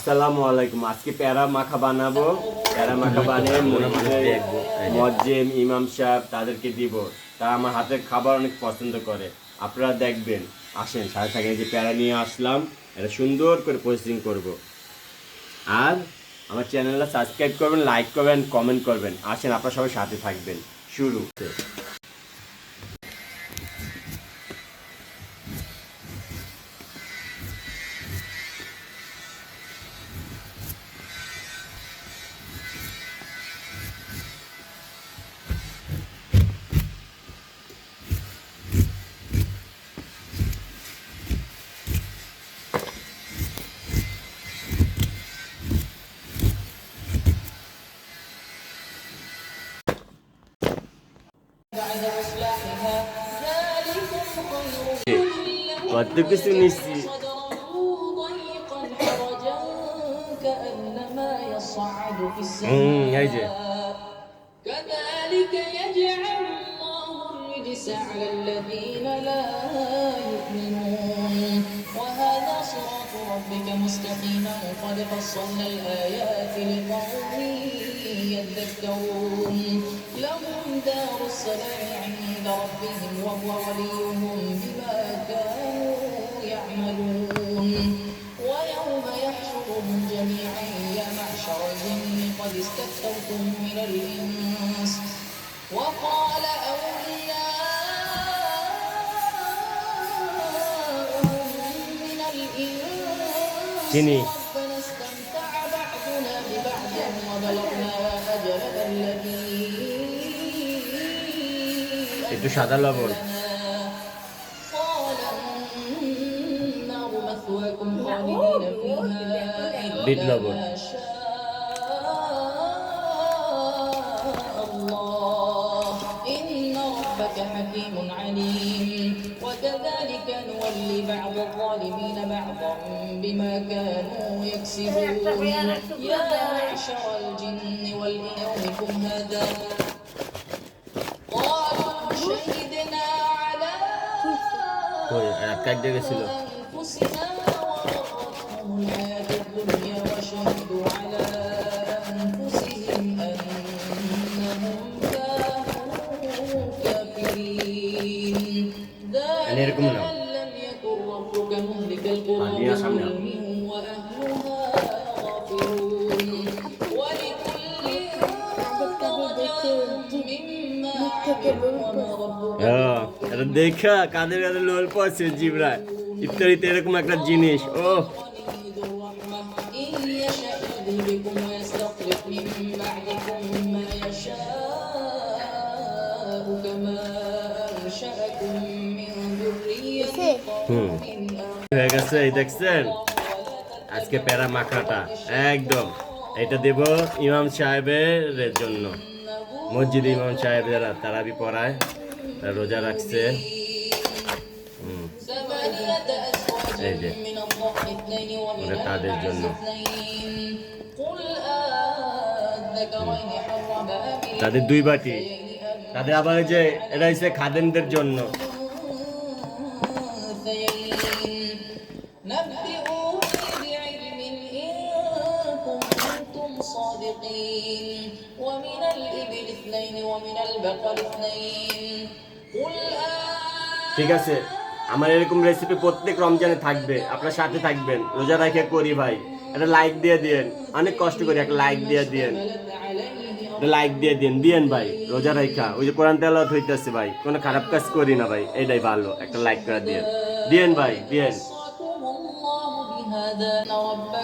আসসালামু আলাইকুম। আজকে প্যারা মাখা বানাবো। প্যারা মাখা বানিয়ে মুয়াজ্জিম ইমাম সাহেব তাদেরকে দিব। তারা আমার হাতের খাবার অনেক পছন্দ করে। আপনারা দেখবেন, আসেন সাথে সাথে যে প্যারা নিয়ে আসলাম, এটা সুন্দর করে প্রসেসিং করব। আর আমার চ্যানেলটা সাবস্ক্রাইব করবেন, লাইক করবেন, কমেন্ট করবেন। আসেন আপনারা সবাই সাথে থাকবেন। শুরু। কত কিছু নিচ্ছি। এই যে كذلك يجعل الله الرجس على الذين لا يؤمنون وهذا صراط ربك مستقيما قد فصلنا الآيات لقوم يذكرون لهم دار السلام عند ربهم وهو وليهم بما كانوا يعملون ويوم يحشرهم جميعا يا معشر الجن قد استكثرتم من الإنس وقال أولياؤهم من الإنس ربنا استمتع بعضنا ببعض وبلغنا أجلنا الذي একটু সাদা লবণ। قال النار مثواكم خالدين فيها বিট إلا লবণ। ما شاء الله إن ربك حكيم عليم وكذلك نولي بعض الظالمين بعضا بما كانوا يكسبون يا معشر الجن والإنس هذا قالوا شهدنا على أنفسنا وغرتهم الحياة الدنيا وشهدوا على أنفسهم أنهم كانوا كافرين ذلك أن لم يكن ربك مهلك القرى بظلم وأهلها غافلون ولكل درجات مما عملوا وما ربك এটা দেখা কাদের কাদের লোল পড়ছে জিবরা। ইফতারিতে এরকম একটা জিনিস। ও وليد الرحمة إن يشأ يذهبكم ويستخلف من بعدكم ما يشاء كما أنشأكم من ذرية قوم হয়ে গেছে। এই দেখছেন আজকে প্যারা মাখাটা একদম। এটা দেব ইমাম সাহেবের জন্য। মসজিদে ইমাম সাহেব যারা তারাবি পড়ায়, তারা রোজা রাখছে। ثمانية এই যে أزواج من الضأن اثنين ومن ওটা তাদের المعز জন্য। اثنين قل أذكرين حرم أم তাদের দুই বাটি। الأنثيين أم তাদের আবার এই যে এটা হচ্ছে খাদেমদের জন্য। الأنثيين نبئوني بعلم إن كنتم صادقين ومن الإبل اثنين ومن البقر اثنين قل ঠিক আছে, আমার এরকম রেসিপি প্রত্যেক রমজানে থাকবে। আপনার সাথে থাকবেন, রোজা রাখে করি ভাই। একটা লাইক দিয়ে দিন, অনেক কষ্ট করি, একটা লাইক দিয়ে দিন, একটা লাইক দিয়ে দিন দিয়েন ভাই। রোজা রাখা ওই যে কোরআন তেলাওয়াত হইতেছে ভাই, কোনো খারাপ কাজ করি না ভাই, এইটাই ভালো। একটা লাইক করে দিয়েন দিয়েন ভাই দিয়েন। الله بهذا رب